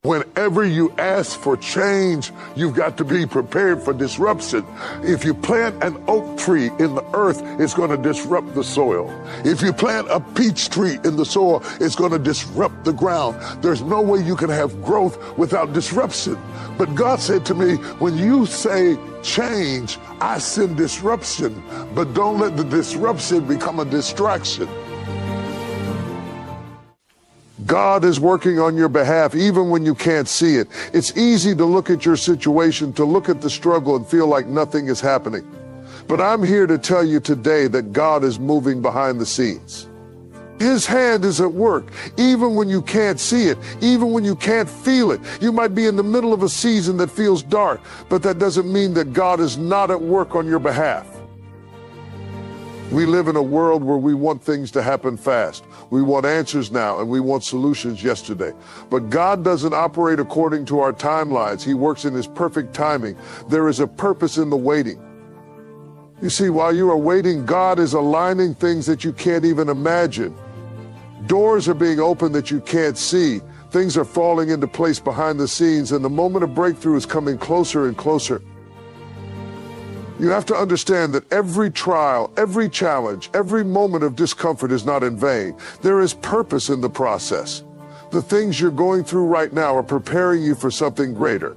Whenever you ask for change, you've got to be prepared for disruption. If you plant an oak tree in the earth, it's going to disrupt the soil. If you plant a peach tree in the soil, it's going to disrupt the ground. There's no way you can have growth without disruption. But God said to me, when you say change, I send disruption, but don't let the disruption become a distraction. God is working on your behalf even when you can't see it. It's easy to look at your situation, to look at the struggle and feel like nothing is happening. But I'm here to tell you today that God is moving behind the scenes. His hand is at work, even when you can't see it, even when you can't feel it. You might be in the middle of a season that feels dark, but that doesn't mean that God is not at work on your behalf. We live in a world where we want things to happen fast. We want answers now, and we want solutions yesterday. But God doesn't operate according to our timelines. He works in His perfect timing. There is a purpose in the waiting. You see, while you are waiting, God is aligning things that you can't even imagine. Doors are being opened that you can't see. Things are falling into place behind the scenes, and the moment of breakthrough is coming closer and closer. You have to understand that every trial, every challenge, every moment of discomfort is not in vain. There is purpose in the process. The things you're going through right now are preparing you for something greater.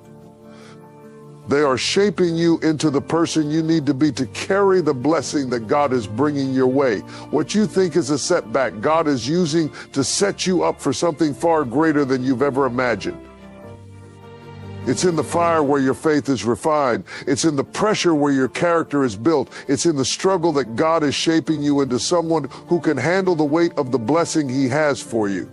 They are shaping you into the person you need to be to carry the blessing that God is bringing your way. What you think is a setback, God is using to set you up for something far greater than you've ever imagined. It's in the fire where your faith is refined. It's in the pressure where your character is built. It's in the struggle that God is shaping you into someone who can handle the weight of the blessing He has for you.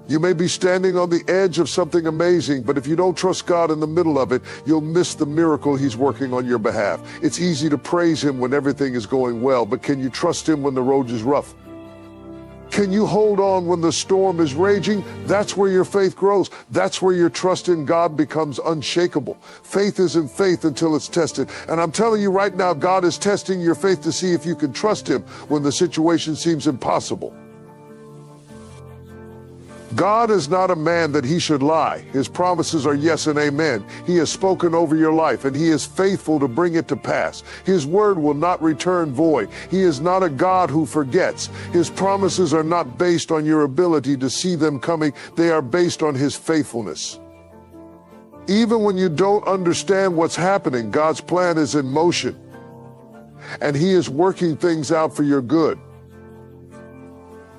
You may be standing on the edge of something amazing, but if you don't trust God in the middle of it, you'll miss the miracle He's working on your behalf. It's easy to praise Him when everything is going well, but can you trust Him when the road is rough? Can you hold on when the storm is raging? That's where your faith grows. That's where your trust in God becomes unshakable. Faith isn't faith until it's tested. And I'm telling you right now, God is testing your faith to see if you can trust Him when the situation seems impossible. God is not a man that He should lie. His promises are yes and amen. He has spoken over your life, and He is faithful to bring it to pass. His word will not return void. He is not a God who forgets. His promises are not based on your ability to see them coming. They are based on His faithfulness. Even when you don't understand what's happening, God's plan is in motion, and He is working things out for your good.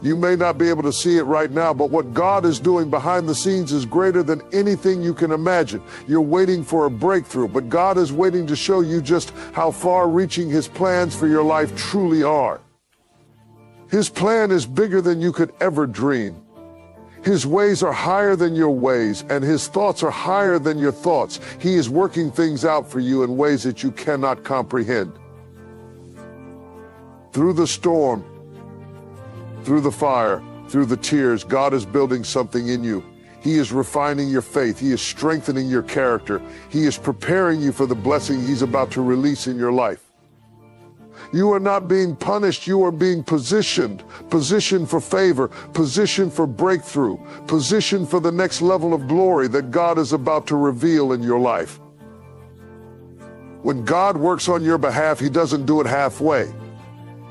You may not be able to see it right now, but what God is doing behind the scenes is greater than anything you can imagine. You're waiting for a breakthrough, but God is waiting to show you just how far-reaching His plans for your life truly are. His plan is bigger than you could ever dream. His ways are higher than your ways, and His thoughts are higher than your thoughts. He is working things out for you in ways that you cannot comprehend. Through the storm, through the fire, through the tears, God is building something in you. He is refining your faith. He is strengthening your character. He is preparing you for the blessing He's about to release in your life. You are not being punished. You are being positioned for favor, positioned for breakthrough, positioned for the next level of glory that God is about to reveal in your life. When God works on your behalf, He doesn't do it halfway.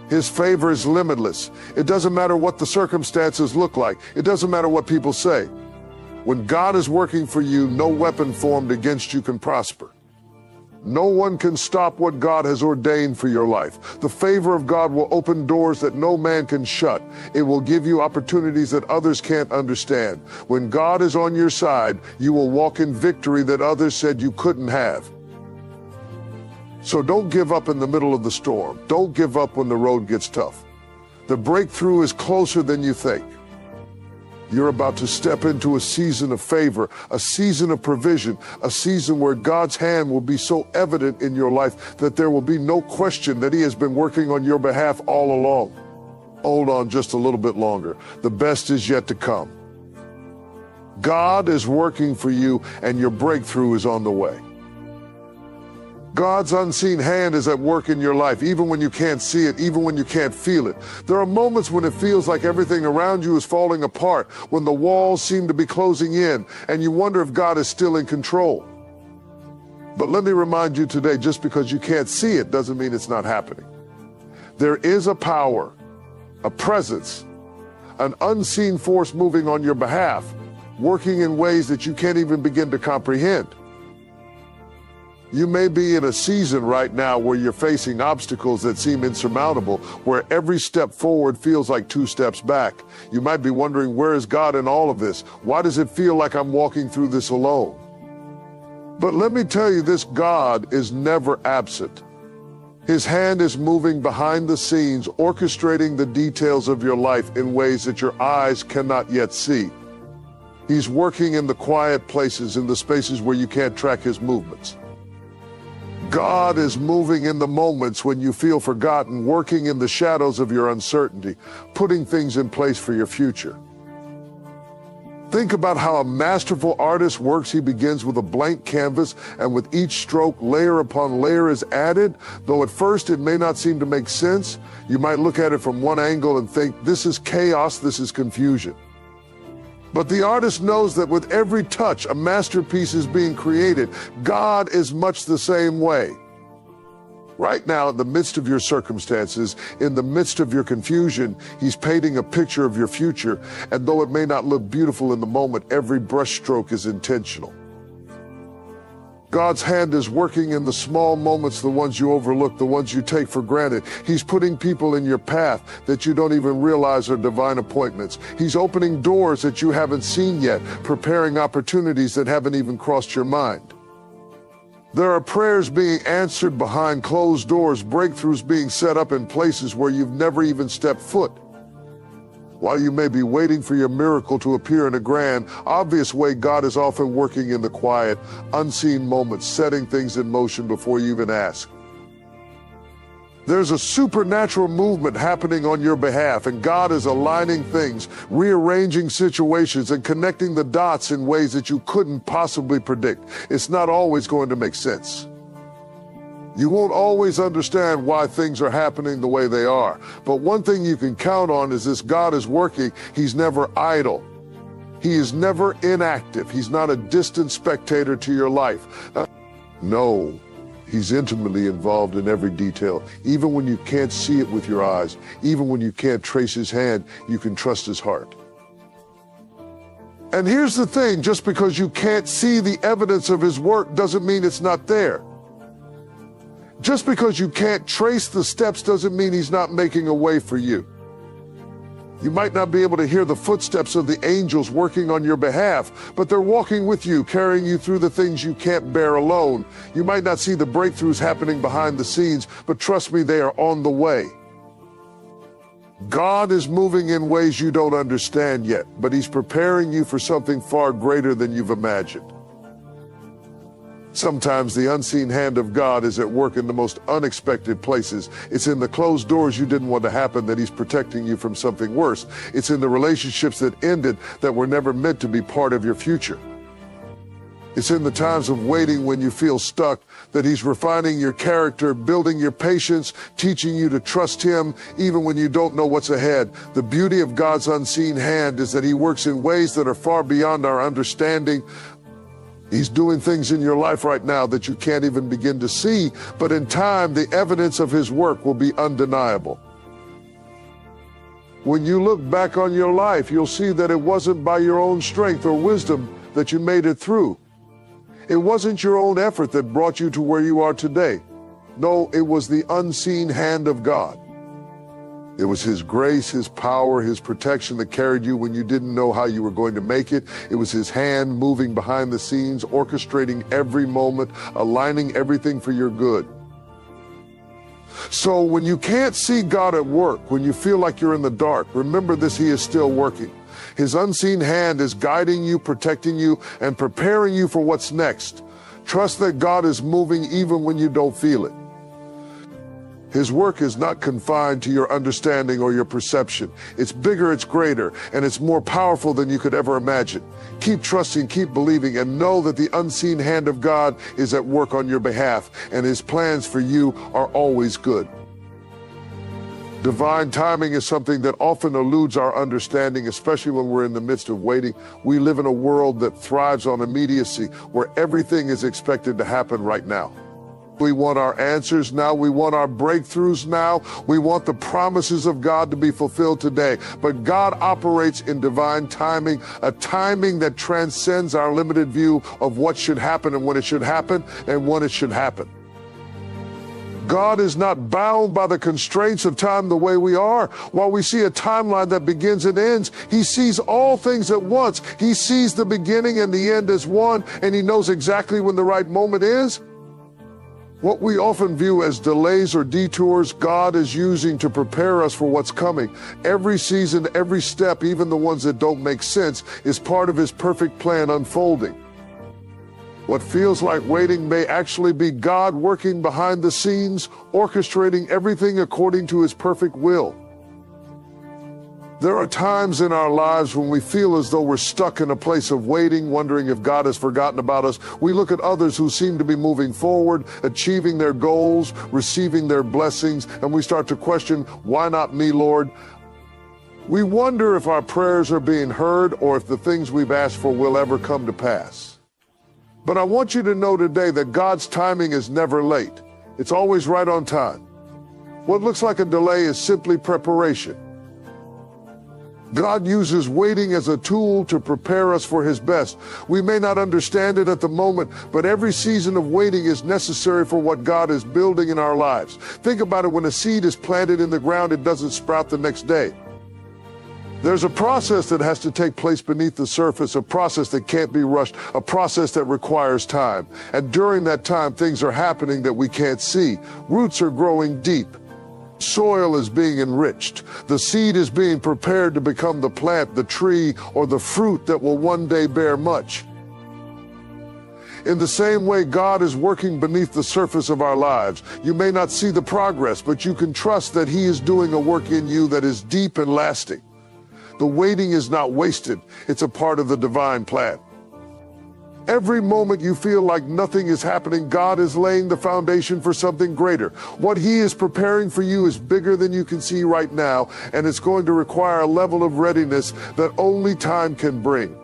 His favor is limitless. It doesn't matter what the circumstances look like. It doesn't matter what people say. When God is working for you, no weapon formed against you can prosper. No one can stop what God has ordained for your life. The favor of God will open doors that no man can shut. It will give you opportunities that others can't understand. When God is on your side, you will walk in victory that others said you couldn't have. So don't give up in the middle of the storm. Don't give up when the road gets tough. The breakthrough is closer than you think. You're about to step into a season of favor, a season of provision, a season where God's hand will be so evident in your life that there will be no question that He has been working on your behalf all along. Hold on just a little bit longer. The best is yet to come. God is working for you, and your breakthrough is on the way. God's unseen hand is at work in your life, even when you can't see it, even when you can't feel it. There are moments when it feels like everything around you is falling apart, when the walls seem to be closing in, and you wonder if God is still in control. But let me remind you today, just because you can't see it doesn't mean it's not happening. There is a power, a presence, an unseen force moving on your behalf, working in ways that you can't even begin to comprehend. You may be in a season right now where you're facing obstacles that seem insurmountable, where every step forward feels like 2 steps back. You might be wondering, where is God in all of this? Why does it feel like I'm walking through this alone? But let me tell you, this God is never absent. His hand is moving behind the scenes, orchestrating the details of your life in ways that your eyes cannot yet see. He's working in the quiet places, in the spaces where you can't track his movements. God is moving in the moments when you feel forgotten, working in the shadows of your uncertainty, putting things in place for your future. Think about how a masterful artist works. He begins with a blank canvas, and with each stroke, layer upon layer is added. Though at first it may not seem to make sense, you might look at it from one angle and think, this is chaos, this is confusion. But the artist knows that with every touch, a masterpiece is being created. God is much the same way. Right now, in the midst of your circumstances, in the midst of your confusion, he's painting a picture of your future. And though it may not look beautiful in the moment, every brushstroke is intentional. God's hand is working in the small moments, the ones you overlook, the ones you take for granted. He's putting people in your path that you don't even realize are divine appointments. He's opening doors that you haven't seen yet, preparing opportunities that haven't even crossed your mind. There are prayers being answered behind closed doors, breakthroughs being set up in places where you've never even stepped foot. While you may be waiting for your miracle to appear in a grand, obvious way, God is often working in the quiet, unseen moments, setting things in motion before you even ask. There's a supernatural movement happening on your behalf, and God is aligning things, rearranging situations, and connecting the dots in ways that you couldn't possibly predict. It's not always going to make sense. You won't always understand why things are happening the way they are. But one thing you can count on is this: God is working. He's never idle. He is never inactive. He's not a distant spectator to your life. No, he's intimately involved in every detail. Even when you can't see it with your eyes, even when you can't trace his hand, you can trust his heart. And here's the thing: just because you can't see the evidence of his work doesn't mean it's not there. Just because you can't trace the steps doesn't mean he's not making a way for you. You might not be able to hear the footsteps of the angels working on your behalf, but they're walking with you, carrying you through the things you can't bear alone. You might not see the breakthroughs happening behind the scenes, but trust me, they are on the way. God is moving in ways you don't understand yet, but he's preparing you for something far greater than you've imagined. Sometimes the unseen hand of God is at work in the most unexpected places. It's in the closed doors you didn't want to happen that he's protecting you from something worse. It's in the relationships that ended that were never meant to be part of your future. It's in the times of waiting when you feel stuck that he's refining your character, building your patience, teaching you to trust him even when you don't know what's ahead. The beauty of God's unseen hand is that he works in ways that are far beyond our understanding. He's doing things in your life right now that you can't even begin to see, but in time, the evidence of his work will be undeniable. When you look back on your life, you'll see that it wasn't by your own strength or wisdom that you made it through. It wasn't your own effort that brought you to where you are today. No, it was the unseen hand of God. It was his grace, his power, his protection that carried you when you didn't know how you were going to make it. It was his hand moving behind the scenes, orchestrating every moment, aligning everything for your good. So when you can't see God at work, when you feel like you're in the dark, remember this: he is still working. His unseen hand is guiding you, protecting you, and preparing you for what's next. Trust that God is moving even when you don't feel it. His work is not confined to your understanding or your perception. It's bigger, it's greater, and it's more powerful than you could ever imagine. Keep trusting, keep believing, and know that the unseen hand of God is at work on your behalf, and His plans for you are always good. Divine timing is something that often eludes our understanding, especially when we're in the midst of waiting. We live in a world that thrives on immediacy, where everything is expected to happen right now. We want our answers now. We want our breakthroughs now. We want the promises of God to be fulfilled today. But God operates in divine timing, a timing that transcends our limited view of what should happen and when it should happen and when it should happen. God is not bound by the constraints of time the way we are. While we see a timeline that begins and ends, He sees all things at once. He sees the beginning and the end as one, and He knows exactly when the right moment is. What we often view as delays or detours, God is using to prepare us for what's coming. Every season, every step, even the ones that don't make sense, is part of His perfect plan unfolding. What feels like waiting may actually be God working behind the scenes, orchestrating everything according to His perfect will. There are times in our lives when we feel as though we're stuck in a place of waiting, wondering if God has forgotten about us. We look at others who seem to be moving forward, achieving their goals, receiving their blessings, and we start to question, why not me, Lord? We wonder if our prayers are being heard or if the things we've asked for will ever come to pass. But I want you to know today that God's timing is never late. It's always right on time. What looks like a delay is simply preparation. God uses waiting as a tool to prepare us for His best. We may not understand it at the moment, but every season of waiting is necessary for what God is building in our lives. Think about it. When a seed is planted in the ground, it doesn't sprout the next day. There's a process that has to take place beneath the surface, a process that can't be rushed, a process that requires time. And during that time, things are happening that we can't see. Roots are growing deep. Soil is being enriched. The seed is being prepared to become the plant, the tree, or the fruit that will one day bear much. In the same way, God is working beneath the surface of our lives. You may not see the progress, but you can trust that He is doing a work in you that is deep and lasting. The waiting is not wasted. It's a part of the divine plan. Every moment you feel like nothing is happening, God is laying the foundation for something greater. What He is preparing for you is bigger than you can see right now, and it's going to require a level of readiness that only time can bring.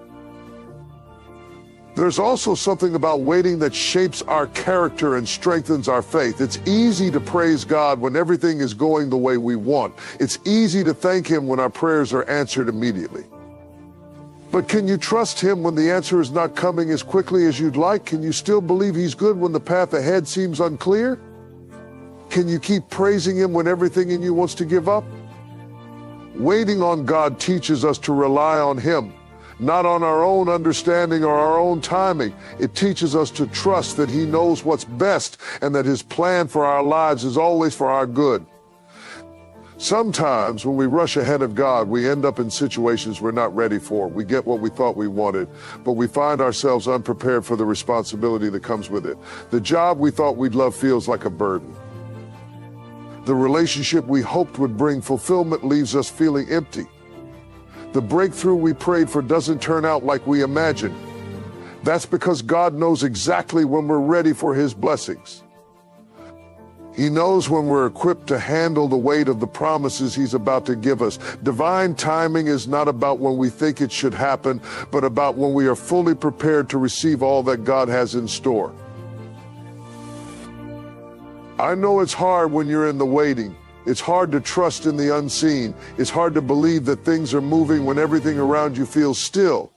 There's also something about waiting that shapes our character and strengthens our faith. It's easy to praise God when everything is going the way we want. It's easy to thank Him when our prayers are answered immediately. But can you trust Him when the answer is not coming as quickly as you'd like? Can you still believe He's good when the path ahead seems unclear? Can you keep praising Him when everything in you wants to give up? Waiting on God teaches us to rely on Him, not on our own understanding or our own timing. It teaches us to trust that He knows what's best and that His plan for our lives is always for our good. Sometimes when we rush ahead of God, we end up in situations we're not ready for. We get what we thought we wanted, but we find ourselves unprepared for the responsibility that comes with it. The job we thought we'd love feels like a burden. The relationship we hoped would bring fulfillment leaves us feeling empty. The breakthrough we prayed for doesn't turn out like we imagined. That's because God knows exactly when we're ready for His blessings. He knows when we're equipped to handle the weight of the promises He's about to give us. Divine timing is not about when we think it should happen, but about when we are fully prepared to receive all that God has in store. I know it's hard when you're in the waiting. It's hard to trust in the unseen. It's hard to believe that things are moving when everything around you feels still.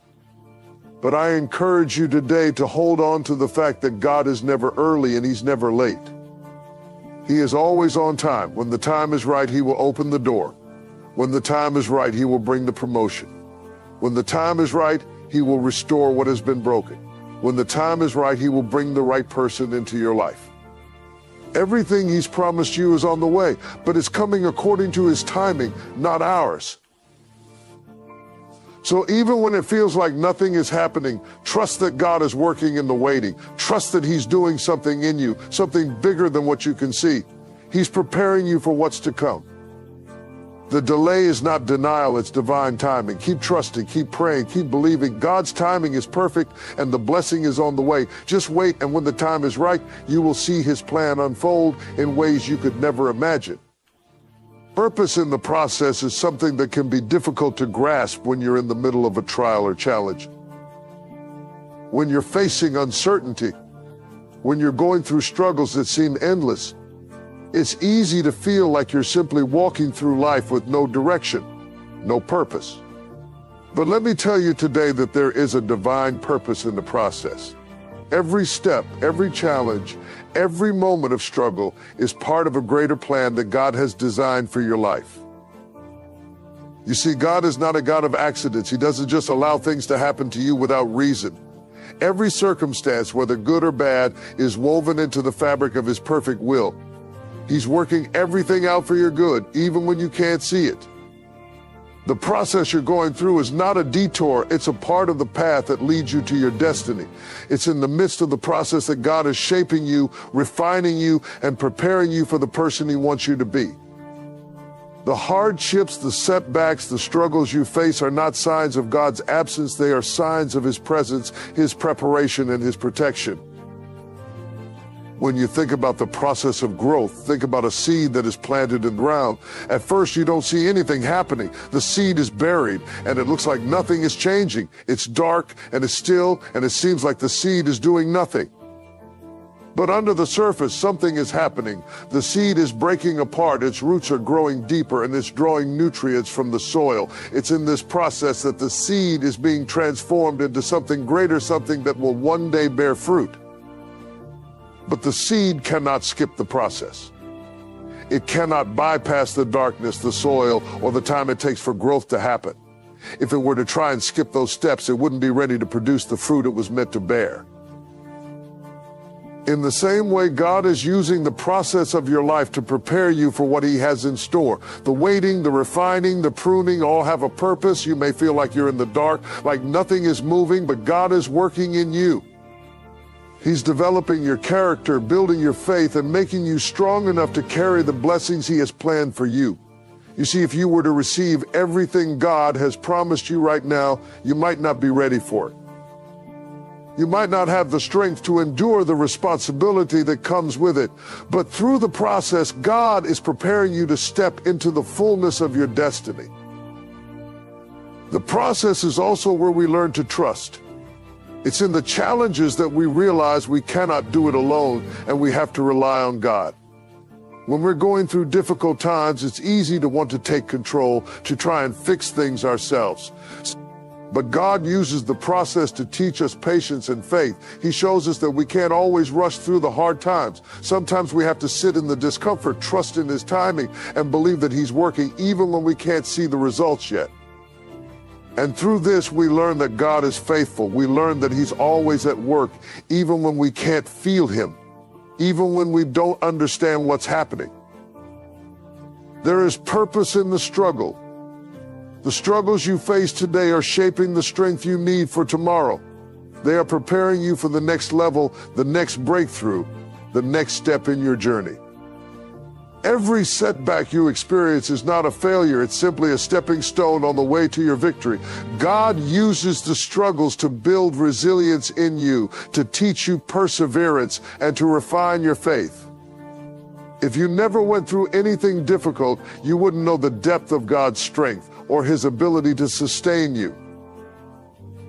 But I encourage you today to hold on to the fact that God is never early and He's never late. He is always on time. When the time is right, He will open the door. When the time is right, He will bring the promotion. When the time is right, He will restore what has been broken. When the time is right, He will bring the right person into your life. Everything He's promised you is on the way, but it's coming according to His timing, not ours. So even when it feels like nothing is happening, trust that God is working in the waiting. Trust that He's doing something in you, something bigger than what you can see. He's preparing you for what's to come. The delay is not denial, it's divine timing. Keep trusting, keep praying, keep believing. God's timing is perfect and the blessing is on the way. Just wait, and when the time is right, you will see his plan unfold in ways you could never imagine. Purpose in the process is something that can be difficult to grasp when you're in the middle of a trial or challenge. When you're facing uncertainty, when you're going through struggles that seem endless, it's easy to feel like you're simply walking through life with no direction, no purpose. But let me tell you today that there is a divine purpose in the process. Every step, every challenge, every moment of struggle is part of a greater plan that God has designed for your life. You see, God is not a God of accidents. He doesn't just allow things to happen to you without reason. Every circumstance, whether good or bad, is woven into the fabric of his perfect will. He's working everything out for your good, even when you can't see it. The process you're going through is not a detour, it's a part of the path that leads you to your destiny. It's in the midst of the process that God is shaping you, refining you, and preparing you for the person he wants you to be. The hardships, the setbacks, the struggles you face are not signs of God's absence, they are signs of his presence, his preparation, and his protection. When you think about the process of growth, think about a seed that is planted in the ground. At first, you don't see anything happening. The seed is buried, and it looks like nothing is changing. It's dark, and it's still, and it seems like the seed is doing nothing. But under the surface, something is happening. The seed is breaking apart, its roots are growing deeper, and it's drawing nutrients from the soil. It's in this process that the seed is being transformed into something greater, something that will one day bear fruit. But the seed cannot skip the process. It cannot bypass the darkness, the soil, or the time it takes for growth to happen. If it were to try and skip those steps, it wouldn't be ready to produce the fruit it was meant to bear. In the same way, God is using the process of your life to prepare you for what he has in store. The waiting, the refining, the pruning all have a purpose. You may feel like you're in the dark, like nothing is moving, but God is working in you. He's developing your character, building your faith, and making you strong enough to carry the blessings he has planned for you. You see, if you were to receive everything God has promised you right now, you might not be ready for it. You might not have the strength to endure the responsibility that comes with it. But through the process, God is preparing you to step into the fullness of your destiny. The process is also where we learn to trust. It's in the challenges that we realize we cannot do it alone, and we have to rely on God. When we're going through difficult times, it's easy to want to take control, to try and fix things ourselves. But God uses the process to teach us patience and faith. He shows us that we can't always rush through the hard times. Sometimes we have to sit in the discomfort, trust in his timing, and believe that he's working even when we can't see the results yet. And through this, we learn that God is faithful. We learn that he's always at work, even when we can't feel him, even when we don't understand what's happening. There is purpose in the struggle. The struggles you face today are shaping the strength you need for tomorrow. They are preparing you for the next level, the next breakthrough, the next step in your journey. Every setback you experience is not a failure. It's simply a stepping stone on the way to your victory. God uses the struggles to build resilience in you, to teach you perseverance, and to refine your faith. If you never went through anything difficult, you wouldn't know the depth of God's strength or his ability to sustain you.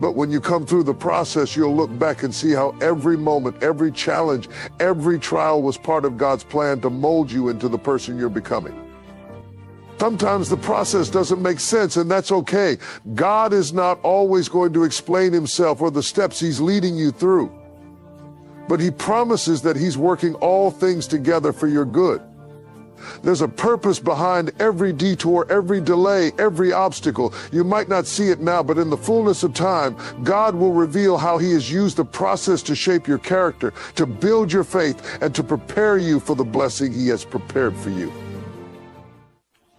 But when you come through the process, you'll look back and see how every moment, every challenge, every trial was part of God's plan to mold you into the person you're becoming. Sometimes the process doesn't make sense, and that's okay. God is not always going to explain himself or the steps he's leading you through. But he promises that he's working all things together for your good. There's a purpose behind every detour, every delay, every obstacle. You might not see it now, but in the fullness of time, God will reveal how he has used the process to shape your character, to build your faith, and to prepare you for the blessing he has prepared for you.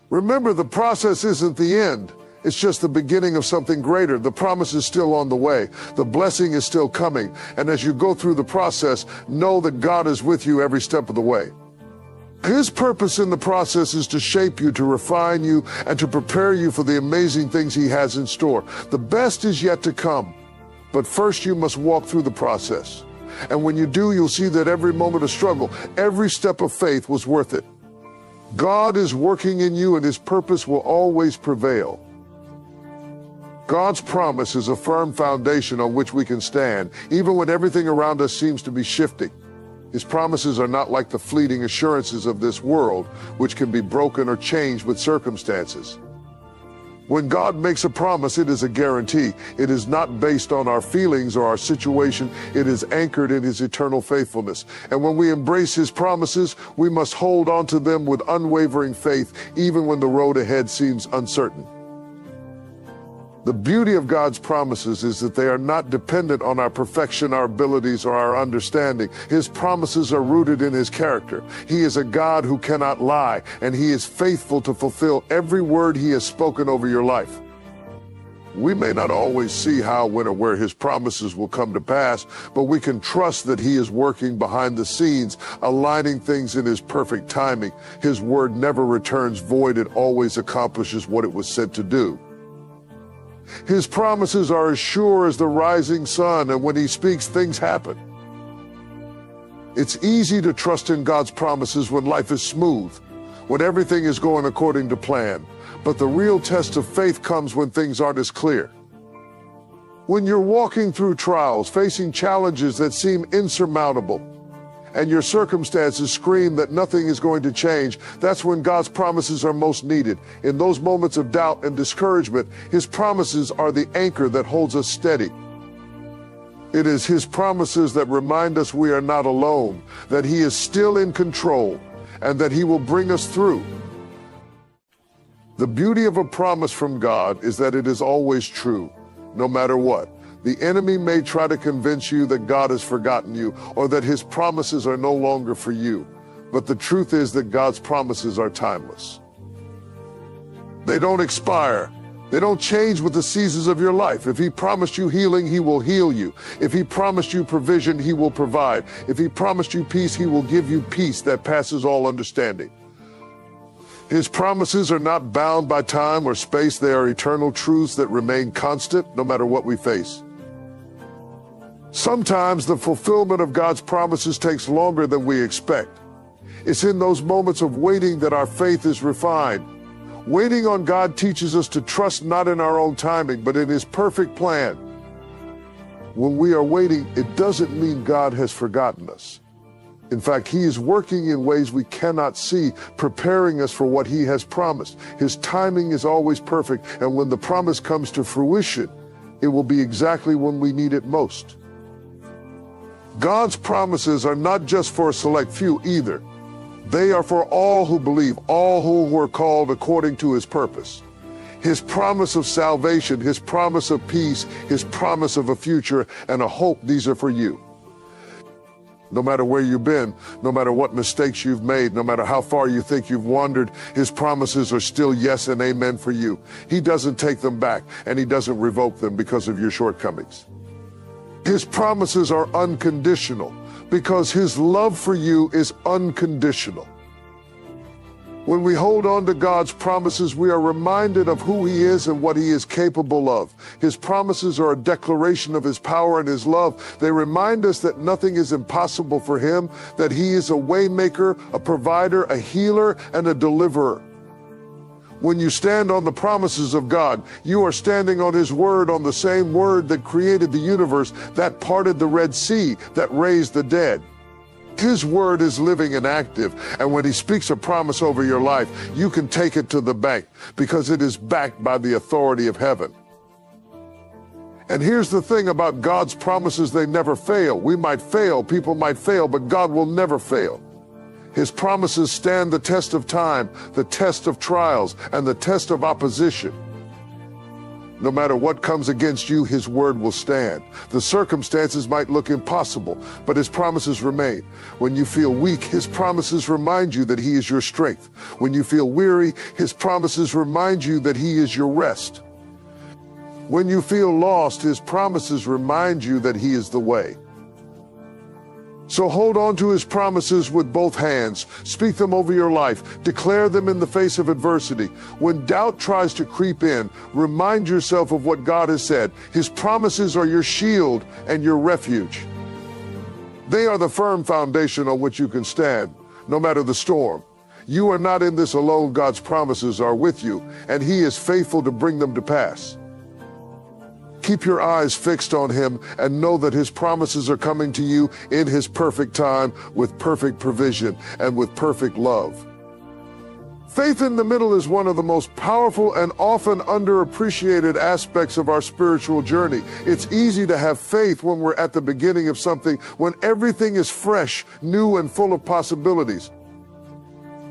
Remember, the process isn't the end. It's just the beginning of something greater. The promise is still on the way. The blessing is still coming. And as you go through the process, know that God is with you every step of the way. His purpose in the process is to shape you, to refine you, and to prepare you for the amazing things he has in store. The best is yet to come, but first you must walk through the process. And when you do, you'll see that every moment of struggle, every step of faith was worth it. God is working in you, and his purpose will always prevail. God's promise is a firm foundation on which we can stand, even when everything around us seems to be shifting. His promises are not like the fleeting assurances of this world, which can be broken or changed with circumstances. When God makes a promise, it is a guarantee. It is not based on our feelings or our situation. It is anchored in his eternal faithfulness. And when we embrace his promises, we must hold on to them with unwavering faith, even when the road ahead seems uncertain. The beauty of God's promises is that they are not dependent on our perfection, our abilities, or our understanding. His promises are rooted in his character. He is a God who cannot lie, and he is faithful to fulfill every word he has spoken over your life. We may not always see how, when, or where his promises will come to pass, but we can trust that he is working behind the scenes, aligning things in his perfect timing. His word never returns void. It always accomplishes what it was sent to do. His promises are as sure as the rising sun, and when he speaks, things happen. It's easy to trust in God's promises when life is smooth, when everything is going according to plan. But the real test of faith comes when things aren't as clear. When you're walking through trials, facing challenges that seem insurmountable, and your circumstances scream that nothing is going to change, that's when God's promises are most needed. In those moments of doubt and discouragement, his promises are the anchor that holds us steady. It is his promises that remind us we are not alone, that he is still in control, and that he will bring us through. The beauty of a promise from God is that it is always true, no matter what. The enemy may try to convince you that God has forgotten you or that his promises are no longer for you. But the truth is that God's promises are timeless. They don't expire. They don't change with the seasons of your life. If he promised you healing, he will heal you. If he promised you provision, he will provide. If he promised you peace, he will give you peace that passes all understanding. His promises are not bound by time or space. They are eternal truths that remain constant no matter what we face. Sometimes the fulfillment of God's promises takes longer than we expect. It's in those moments of waiting that our faith is refined. Waiting on God teaches us to trust not in our own timing, but in his perfect plan. When we are waiting, it doesn't mean God has forgotten us. In fact, he is working in ways we cannot see, preparing us for what he has promised. His timing is always perfect, and when the promise comes to fruition, it will be exactly when we need it most. God's promises are not just for a select few either. They are for all who believe, all who are called according to his purpose. His promise of salvation, his promise of peace, his promise of a future and a hope, these are for you. No matter where you've been, no matter what mistakes you've made, no matter how far you think you've wandered, his promises are still yes and amen for you. He doesn't take them back, and he doesn't revoke them because of your shortcomings. His promises are unconditional because his love for you is unconditional. When we hold on to God's promises, we are reminded of who he is and what he is capable of. His promises are a declaration of his power and his love. They remind us that nothing is impossible for him, that he is a waymaker, a provider, a healer, and a deliverer. When you stand on the promises of God, you are standing on his word, on the same word that created the universe, that parted the Red Sea, that raised the dead. His word is living and active, and when he speaks a promise over your life, you can take it to the bank because it is backed by the authority of heaven. And here's the thing about God's promises: they never fail. We might fail, people might fail, but God will never fail. His promises stand the test of time, the test of trials, and the test of opposition. No matter what comes against you, his word will stand. The circumstances might look impossible, but his promises remain. When you feel weak, his promises remind you that he is your strength. When you feel weary, his promises remind you that he is your rest. When you feel lost, his promises remind you that he is the way. So hold on to his promises with both hands. Speak them over your life. Declare them in the face of adversity. When doubt tries to creep in, remind yourself of what God has said. His promises are your shield and your refuge. They are the firm foundation on which you can stand, no matter the storm. You are not in this alone. God's promises are with you, and he is faithful to bring them to pass. Keep your eyes fixed on him and know that his promises are coming to you in his perfect time, with perfect provision and with perfect love. Faith in the middle is one of the most powerful and often underappreciated aspects of our spiritual journey. It's easy to have faith when we're at the beginning of something, when everything is fresh, new, and full of possibilities.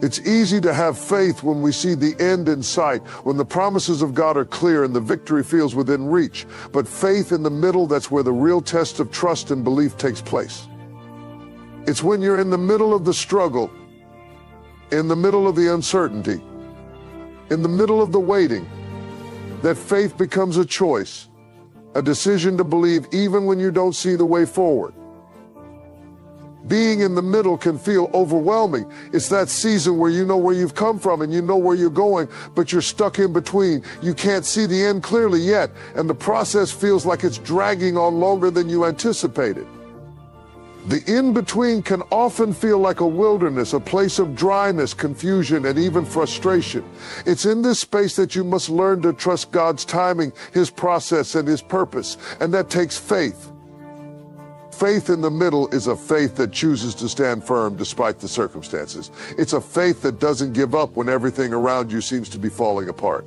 It's easy to have faith when we see the end in sight, when the promises of God are clear and the victory feels within reach. But faith in the middle, that's where the real test of trust and belief takes place. It's when you're in the middle of the struggle, in the middle of the uncertainty, in the middle of the waiting, that faith becomes a choice, a decision to believe even when you don't see the way forward. Being in the middle can feel overwhelming. It's that season where you know where you've come from and you know where you're going, but you're stuck in between. You can't see the end clearly yet, and the process feels like it's dragging on longer than you anticipated. The in-between can often feel like a wilderness, a place of dryness, confusion, and even frustration. It's in this space that you must learn to trust God's timing, his process, and his purpose, and that takes faith. Faith in the middle is a faith that chooses to stand firm despite the circumstances. It's a faith that doesn't give up when everything around you seems to be falling apart.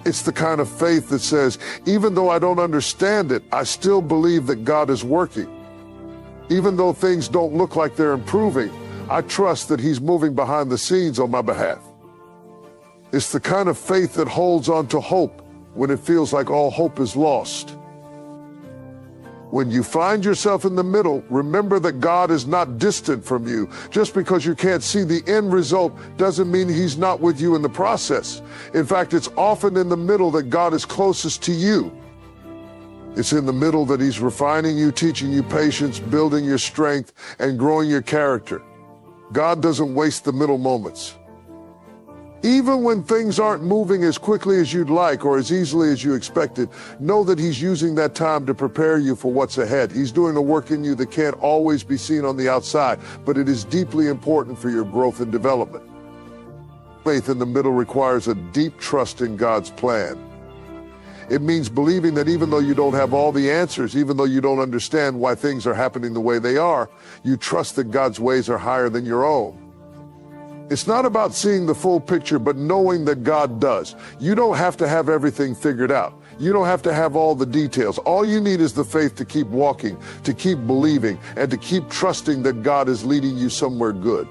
It's the kind of faith that says, even though I don't understand it, I still believe that God is working. Even though things don't look like they're improving, I trust that he's moving behind the scenes on my behalf. It's the kind of faith that holds on to hope when it feels like all hope is lost. When you find yourself in the middle, remember that God is not distant from you. Just because you can't see the end result doesn't mean he's not with you in the process. In fact, it's often in the middle that God is closest to you. It's in the middle that he's refining you, teaching you patience, building your strength, and growing your character. God doesn't waste the middle moments. Even when things aren't moving as quickly as you'd like or as easily as you expected, know that he's using that time to prepare you for what's ahead. He's doing a work in you that can't always be seen on the outside, but it is deeply important for your growth and development. Faith in the middle requires a deep trust in God's plan. It means believing that even though you don't have all the answers, even though you don't understand why things are happening the way they are, you trust that God's ways are higher than your own. It's not about seeing the full picture, but knowing that God does. You don't have to have everything figured out. You don't have to have all the details. All you need is the faith to keep walking, to keep believing, and to keep trusting that God is leading you somewhere good.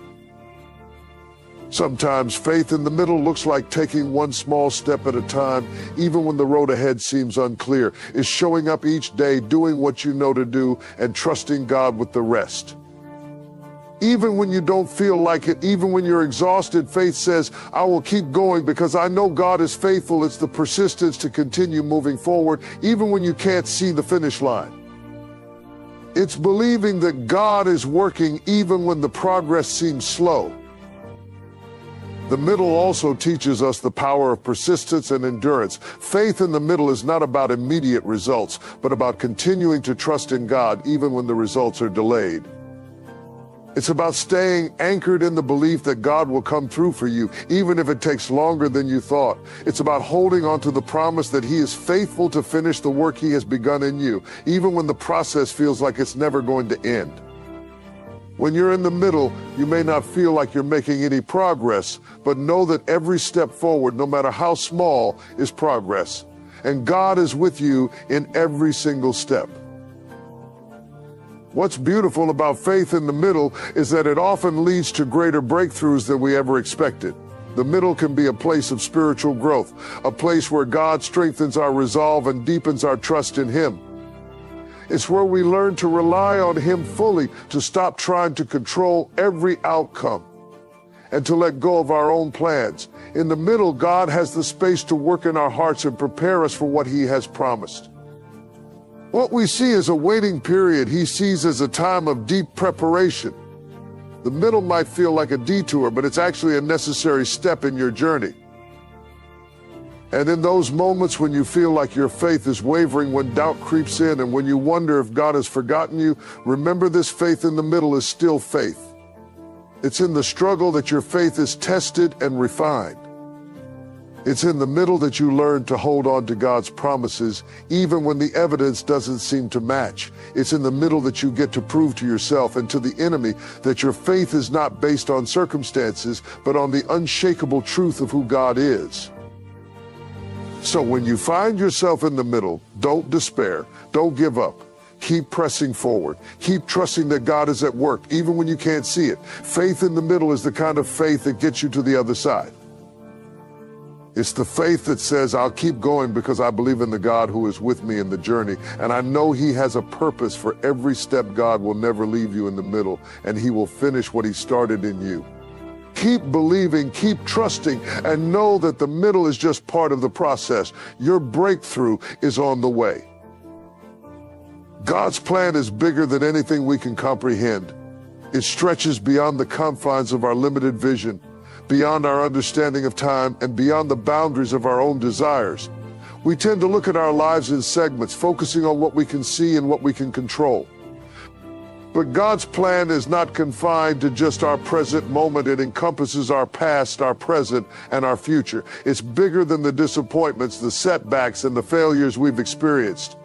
Sometimes faith in the middle looks like taking one small step at a time, even when the road ahead seems unclear. It's showing up each day, doing what you know to do, and trusting God with the rest. Even when you don't feel like it, even when you're exhausted, faith says, I will keep going because I know God is faithful. It's the persistence to continue moving forward, even when you can't see the finish line. It's believing that God is working even when the progress seems slow. The middle also teaches us the power of persistence and endurance. Faith in the middle is not about immediate results, but about continuing to trust in God even when the results are delayed. It's about staying anchored in the belief that God will come through for you, even if it takes longer than you thought. It's about holding on to the promise that he is faithful to finish the work he has begun in you, even when the process feels like it's never going to end. When you're in the middle, you may not feel like you're making any progress, but know that every step forward, no matter how small, is progress. And God is with you in every single step. What's beautiful about faith in the middle is that it often leads to greater breakthroughs than we ever expected. The middle can be a place of spiritual growth, a place where God strengthens our resolve and deepens our trust in him. It's where we learn to rely on him fully, to stop trying to control every outcome, and to let go of our own plans. In the middle, God has the space to work in our hearts and prepare us for what he has promised. What we see as a waiting period, he sees as a time of deep preparation. The middle might feel like a detour, but it's actually a necessary step in your journey. And in those moments when you feel like your faith is wavering, when doubt creeps in, and when you wonder if God has forgotten you, remember this: faith in the middle is still faith. It's in the struggle that your faith is tested and refined. It's in the middle that you learn to hold on to God's promises, even when the evidence doesn't seem to match. It's in the middle that you get to prove to yourself and to the enemy that your faith is not based on circumstances, but on the unshakable truth of who God is. So when you find yourself in the middle, don't despair, don't give up. Keep pressing forward. Keep trusting that God is at work, even when you can't see it. Faith in the middle is the kind of faith that gets you to the other side. It's the faith that says, I'll keep going because I believe in the God who is with me in the journey, and I know he has a purpose for every step. God will never leave you in the middle, and he will finish what he started in you. Keep believing, keep trusting, and know that the middle is just part of the process. Your breakthrough is on the way. God's plan is bigger than anything we can comprehend. It stretches beyond the confines of our limited vision, beyond our understanding of time, and beyond the boundaries of our own desires. We tend to look at our lives in segments, focusing on what we can see and what we can control. But God's plan is not confined to just our present moment. It encompasses our past, our present, and our future. It's bigger than the disappointments, the setbacks, and the failures we've experienced.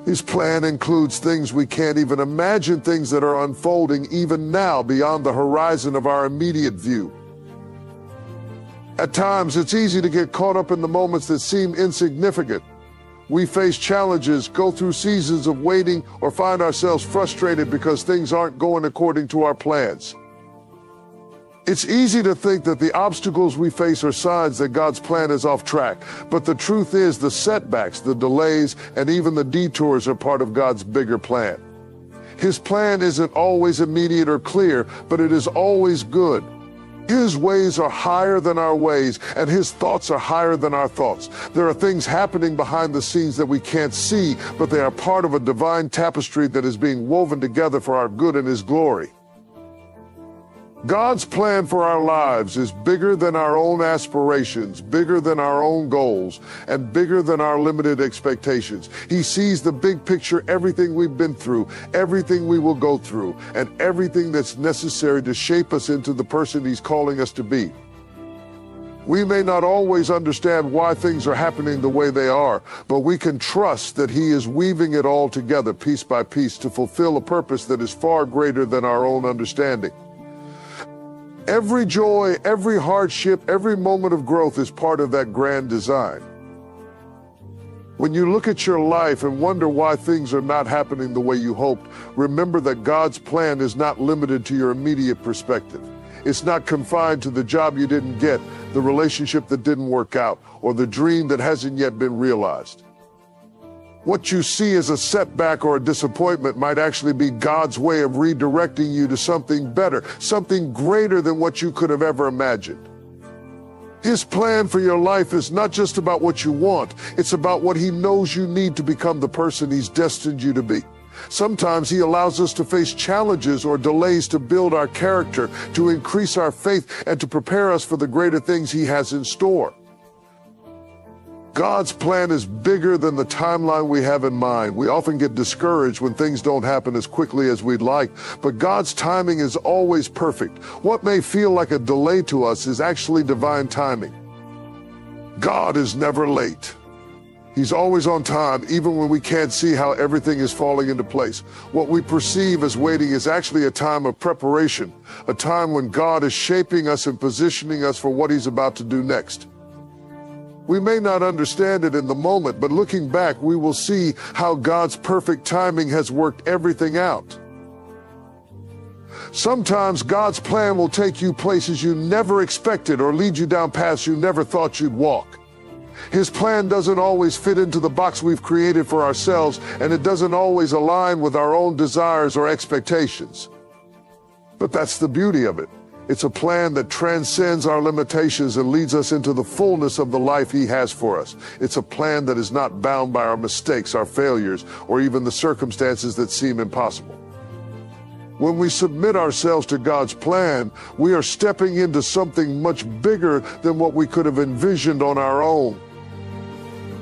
His plan includes things we can't even imagine, things that are unfolding even now beyond the horizon of our immediate view. At times, it's easy to get caught up in the moments that seem insignificant. We face challenges, go through seasons of waiting, or find ourselves frustrated because things aren't going according to our plans. It's easy to think that the obstacles we face are signs that God's plan is off track. But the truth is, the setbacks, the delays, and even the detours are part of God's bigger plan. His plan isn't always immediate or clear, but it is always good. His ways are higher than our ways, and his thoughts are higher than our thoughts. There are things happening behind the scenes that we can't see, but they are part of a divine tapestry that is being woven together for our good and his glory. God's plan for our lives is bigger than our own aspirations, bigger than our own goals, and bigger than our limited expectations. He sees the big picture, everything we've been through, everything we will go through, and everything that's necessary to shape us into the person he's calling us to be. We may not always understand why things are happening the way they are, but we can trust that he is weaving it all together piece by piece to fulfill a purpose that is far greater than our own understanding. Every joy, every hardship, every moment of growth is part of that grand design. When you look at your life and wonder why things are not happening the way you hoped, remember that God's plan is not limited to your immediate perspective. It's not confined to the job you didn't get, the relationship that didn't work out, or the dream that hasn't yet been realized. What you see as a setback or a disappointment might actually be God's way of redirecting you to something better, something greater than what you could have ever imagined. His plan for your life is not just about what you want, it's about what he knows you need to become the person he's destined you to be. Sometimes he allows us to face challenges or delays to build our character, to increase our faith, and to prepare us for the greater things he has in store. God's plan is bigger than the timeline we have in mind. We often get discouraged when things don't happen as quickly as we'd like, but God's timing is always perfect. What may feel like a delay to us is actually divine timing. God is never late. He's always on time, even when we can't see how everything is falling into place. What we perceive as waiting is actually a time of preparation, a time when God is shaping us and positioning us for what he's about to do next. We may not understand it in the moment, but looking back, we will see how God's perfect timing has worked everything out. Sometimes God's plan will take you places you never expected or lead you down paths you never thought you'd walk. His plan doesn't always fit into the box we've created for ourselves, and it doesn't always align with our own desires or expectations. But that's the beauty of it. It's a plan that transcends our limitations and leads us into the fullness of the life he has for us. It's a plan that is not bound by our mistakes, our failures, or even the circumstances that seem impossible. When we submit ourselves to God's plan, we are stepping into something much bigger than what we could have envisioned on our own.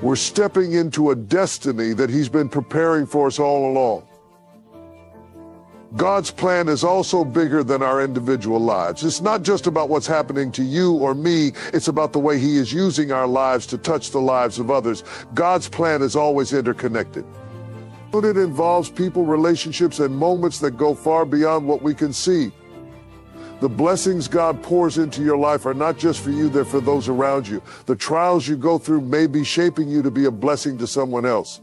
We're stepping into a destiny that he's been preparing for us all along. God's plan is also bigger than our individual lives. It's not just about what's happening to you or me. It's about the way he is using our lives to touch the lives of others. God's plan is always interconnected. But it involves people, relationships, and moments that go far beyond what we can see. The blessings God pours into your life are not just for you, they're for those around you. The trials you go through may be shaping you to be a blessing to someone else.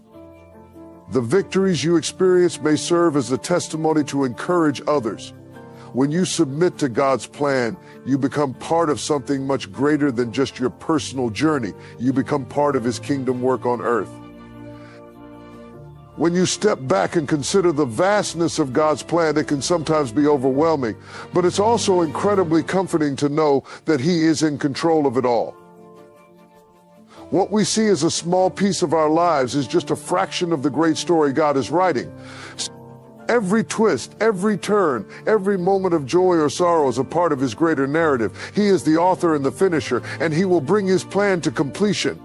The victories you experience may serve as a testimony to encourage others. When you submit to God's plan, you become part of something much greater than just your personal journey. You become part of his kingdom work on earth. When you step back and consider the vastness of God's plan, it can sometimes be overwhelming, but it's also incredibly comforting to know that he is in control of it all. What we see as a small piece of our lives is just a fraction of the great story God is writing. Every twist, every turn, every moment of joy or sorrow is a part of his greater narrative. He is the author and the finisher, and he will bring his plan to completion.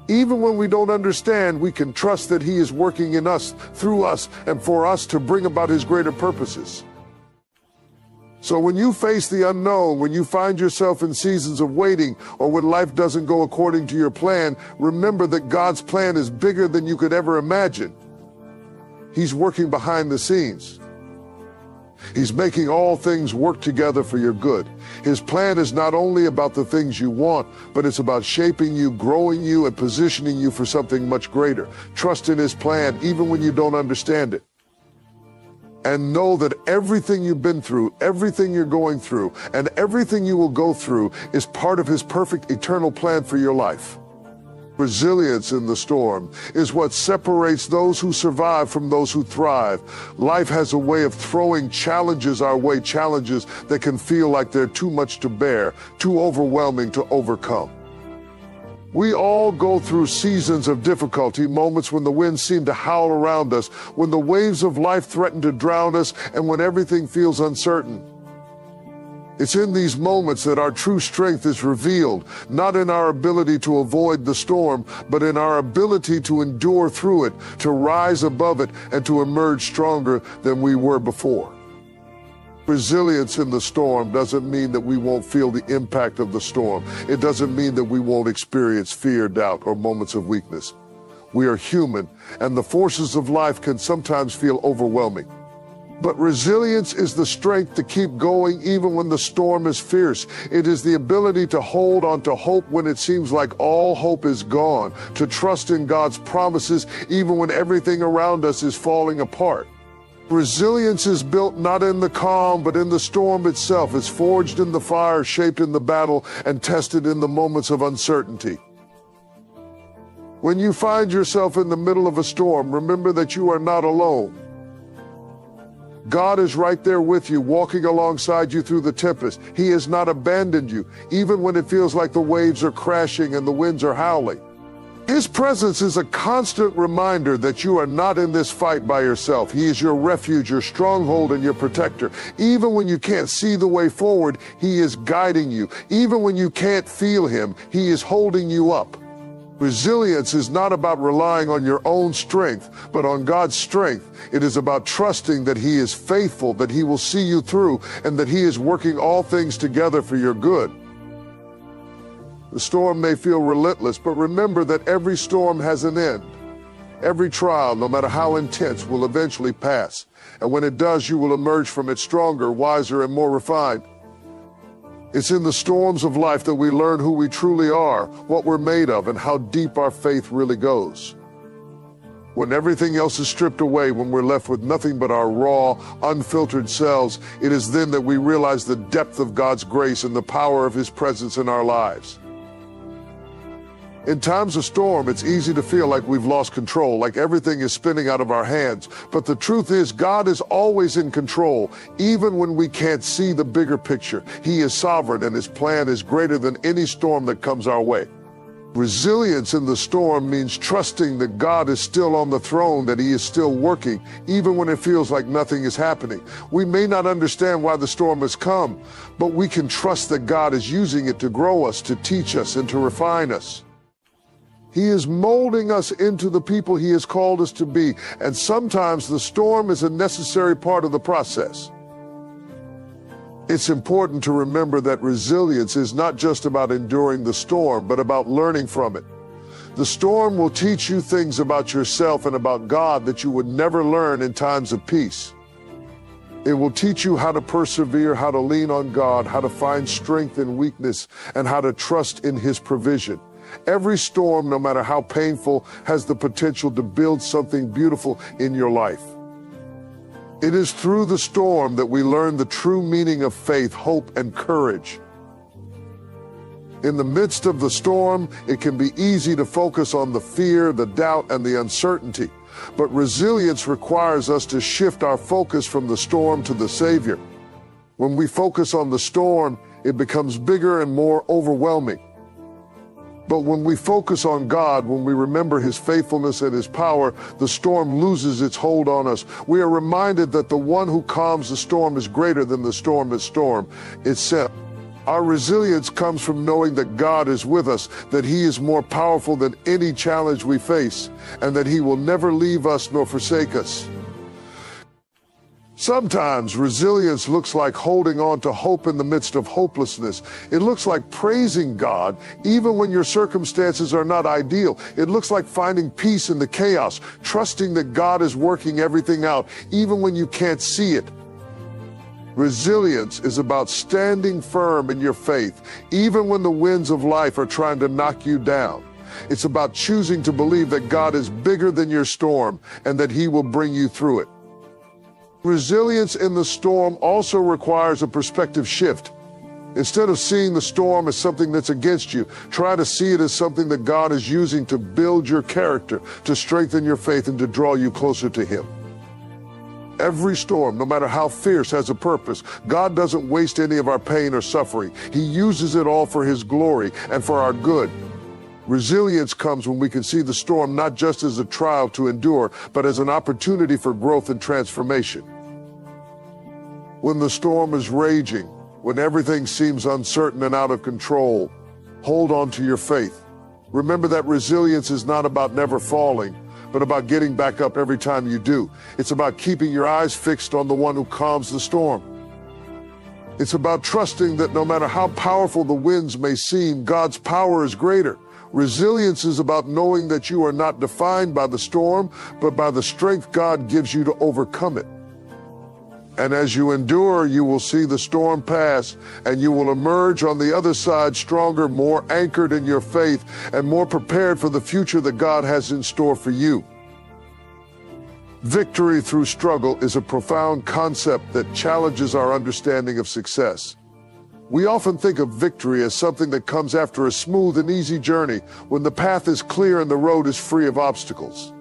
Even when we don't understand, we can trust that he is working in us, through us, and for us to bring about his greater purposes. So when you face the unknown, when you find yourself in seasons of waiting, or when life doesn't go according to your plan, remember that God's plan is bigger than you could ever imagine. He's working behind the scenes. He's making all things work together for your good. His plan is not only about the things you want, but it's about shaping you, growing you, and positioning you for something much greater. Trust in his plan, even when you don't understand it. And know that everything you've been through, everything you're going through, and everything you will go through is part of his perfect eternal plan for your life. Resilience in the storm is what separates those who survive from those who thrive. Life has a way of throwing challenges our way, challenges that can feel like they're too much to bear, too overwhelming to overcome. We all go through seasons of difficulty, moments when the winds seem to howl around us, when the waves of life threaten to drown us, and when everything feels uncertain. It's in these moments that our true strength is revealed, not in our ability to avoid the storm, but in our ability to endure through it, to rise above it, and to emerge stronger than we were before. Resilience in the storm doesn't mean that we won't feel the impact of the storm. It doesn't mean that we won't experience fear, doubt, or moments of weakness. We are human, and the forces of life can sometimes feel overwhelming. But resilience is the strength to keep going even when the storm is fierce. It is the ability to hold on to hope when it seems like all hope is gone, to trust in God's promises even when everything around us is falling apart. Resilience is built not in the calm, but in the storm itself. It's forged in the fire, shaped in the battle, and tested in the moments of uncertainty. When you find yourself in the middle of a storm, remember that you are not alone. God is right there with you, walking alongside you through the tempest. He has not abandoned you, even when it feels like the waves are crashing and the winds are howling. His presence is a constant reminder that you are not in this fight by yourself. He is your refuge, your stronghold, and your protector. Even when you can't see the way forward, he is guiding you. Even when you can't feel him, he is holding you up. Resilience is not about relying on your own strength, but on God's strength. It is about trusting that he is faithful, that he will see you through, and that he is working all things together for your good. The storm may feel relentless, but remember that every storm has an end. Every trial, no matter how intense, will eventually pass. And when it does, you will emerge from it stronger, wiser, and more refined. It's in the storms of life that we learn who we truly are, what we're made of, and how deep our faith really goes. When everything else is stripped away, when we're left with nothing but our raw, unfiltered selves, it is then that we realize the depth of God's grace and the power of his presence in our lives. In times of storm, it's easy to feel like we've lost control, like everything is spinning out of our hands. But the truth is, God is always in control, even when we can't see the bigger picture. He is sovereign, and his plan is greater than any storm that comes our way. Resilience in the storm means trusting that God is still on the throne, that he is still working, even when it feels like nothing is happening. We may not understand why the storm has come, but we can trust that God is using it to grow us, to teach us, and to refine us. He is molding us into the people he has called us to be, and sometimes the storm is a necessary part of the process. It's important to remember that resilience is not just about enduring the storm, but about learning from it. The storm will teach you things about yourself and about God that you would never learn in times of peace. It will teach you how to persevere, how to lean on God, how to find strength in weakness, and how to trust in his provision. Every storm, no matter how painful, has the potential to build something beautiful in your life. It is through the storm that we learn the true meaning of faith, hope, and courage. In the midst of the storm, it can be easy to focus on the fear, the doubt, and the uncertainty. But resilience requires us to shift our focus from the storm to the Savior. When we focus on the storm, it becomes bigger and more overwhelming. But when we focus on God, when we remember his faithfulness and his power, the storm loses its hold on us. We are reminded that the one who calms the storm is greater than the storm itself. Our resilience comes from knowing that God is with us, that he is more powerful than any challenge we face, and that he will never leave us nor forsake us. Sometimes resilience looks like holding on to hope in the midst of hopelessness. It looks like praising God even when your circumstances are not ideal. It looks like finding peace in the chaos, trusting that God is working everything out even when you can't see it. Resilience is about standing firm in your faith even when the winds of life are trying to knock you down. It's about choosing to believe that God is bigger than your storm and that he will bring you through it. Resilience in the storm also requires a perspective shift. Instead of seeing the storm as something that's against you, try to see it as something that God is using to build your character, to strengthen your faith, and to draw you closer to him. Every storm, no matter how fierce, has a purpose. God doesn't waste any of our pain or suffering. He uses it all for his glory and for our good. Resilience comes when we can see the storm not just as a trial to endure, but as an opportunity for growth and transformation. When the storm is raging, when everything seems uncertain and out of control, hold on to your faith. Remember that resilience is not about never falling, but about getting back up every time you do. It's about keeping your eyes fixed on the one who calms the storm. It's about trusting that no matter how powerful the winds may seem, God's power is greater. Resilience is about knowing that you are not defined by the storm, but by the strength God gives you to overcome it. And as you endure, you will see the storm pass, and you will emerge on the other side stronger, more anchored in your faith, and more prepared for the future that God has in store for you. Victory through struggle is a profound concept that challenges our understanding of success. We often think of victory as something that comes after a smooth and easy journey, when the path is clear and the road is free of obstacles.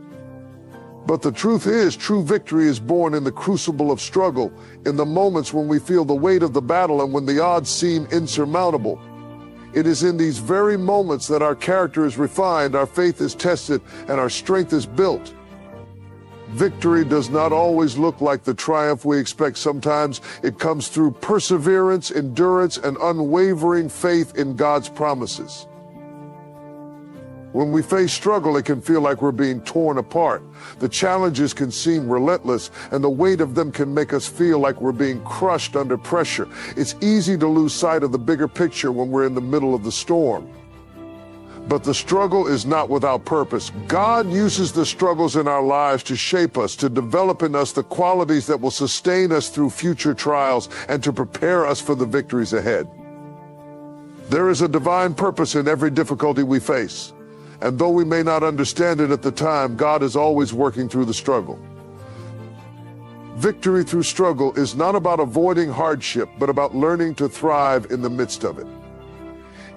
But the truth is, true victory is born in the crucible of struggle, in the moments when we feel the weight of the battle and when the odds seem insurmountable. It is in these very moments that our character is refined, our faith is tested, and our strength is built. Victory does not always look like the triumph we expect. Sometimes it comes through perseverance, endurance, and unwavering faith in God's promises. When we face struggle, it can feel like we're being torn apart. The challenges can seem relentless, and the weight of them can make us feel like we're being crushed under pressure. It's easy to lose sight of the bigger picture when we're in the middle of the storm. But the struggle is not without purpose. God uses the struggles in our lives to shape us, to develop in us the qualities that will sustain us through future trials and to prepare us for the victories ahead. There is a divine purpose in every difficulty we face. And though we may not understand it at the time, God is always working through the struggle. Victory through struggle is not about avoiding hardship, but about learning to thrive in the midst of it.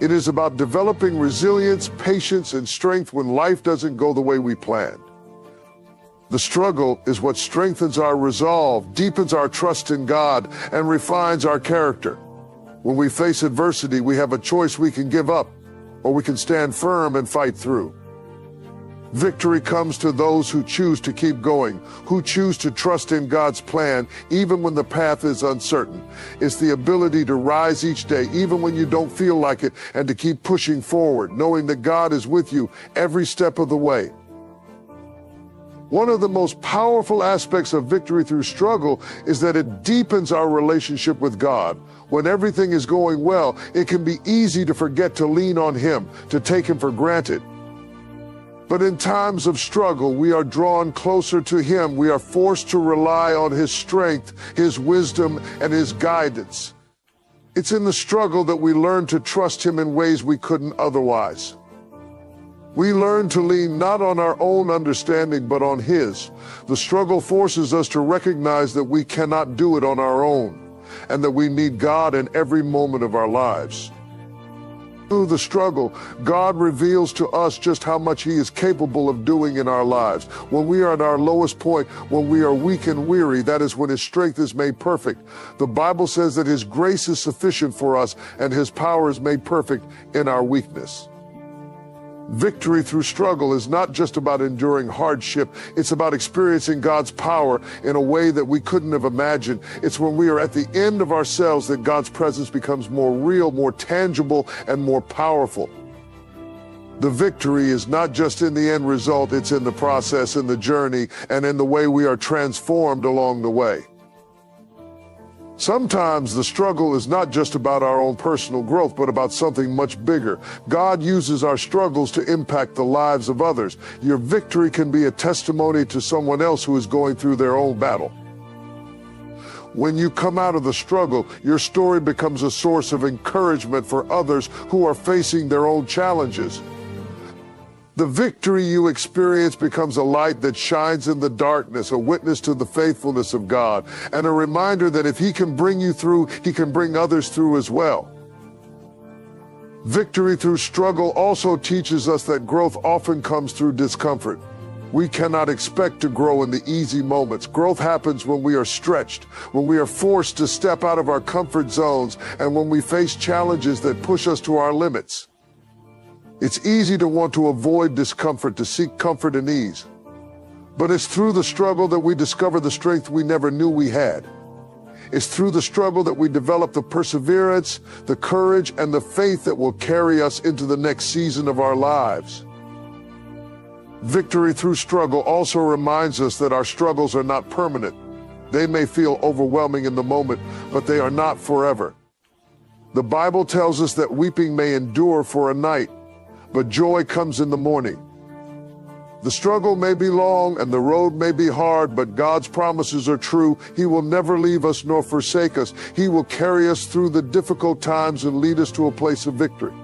It is about developing resilience, patience, and strength when life doesn't go the way we planned. The struggle is what strengthens our resolve, deepens our trust in God, and refines our character. When we face adversity, we have a choice: we can give up, or we can stand firm and fight through. Victory comes to those who choose to keep going, who choose to trust in God's plan, even when the path is uncertain. It's the ability to rise each day, even when you don't feel like it, and to keep pushing forward, knowing that God is with you every step of the way. One of the most powerful aspects of victory through struggle is that it deepens our relationship with God. When everything is going well, it can be easy to forget to lean on Him, to take Him for granted. But in times of struggle, we are drawn closer to Him. We are forced to rely on His strength, His wisdom, and His guidance. It's in the struggle that we learn to trust Him in ways we couldn't otherwise. We learn to lean not on our own understanding, but on His. The struggle forces us to recognize that we cannot do it on our own, and that we need God in every moment of our lives. Through the struggle, God reveals to us just how much He is capable of doing in our lives. When we are at our lowest point, when we are weak and weary, that is when His strength is made perfect. The Bible says that His grace is sufficient for us, and His power is made perfect in our weakness. Victory through struggle is not just about enduring hardship. It's about experiencing God's power in a way that we couldn't have imagined. It's when we are at the end of ourselves that God's presence becomes more real, more tangible, and more powerful. The victory is not just in the end result, it's in the process, in the journey, and in the way we are transformed along the way. Sometimes the struggle is not just about our own personal growth, but about something much bigger. God uses our struggles to impact the lives of others. Your victory can be a testimony to someone else who is going through their own battle. When you come out of the struggle, your story becomes a source of encouragement for others who are facing their own challenges. The victory you experience becomes a light that shines in the darkness, a witness to the faithfulness of God, and a reminder that if He can bring you through, He can bring others through as well. Victory through struggle also teaches us that growth often comes through discomfort. We cannot expect to grow in the easy moments. Growth happens when we are stretched, when we are forced to step out of our comfort zones, and when we face challenges that push us to our limits. It's easy to want to avoid discomfort, to seek comfort and ease. But it's through the struggle that we discover the strength we never knew we had. It's through the struggle that we develop the perseverance, the courage, and the faith that will carry us into the next season of our lives. Victory through struggle also reminds us that our struggles are not permanent. They may feel overwhelming in the moment, but they are not forever. The Bible tells us that weeping may endure for a night, but joy comes in the morning. The struggle may be long and the road may be hard, but God's promises are true. He will never leave us nor forsake us. He will carry us through the difficult times and lead us to a place of victory.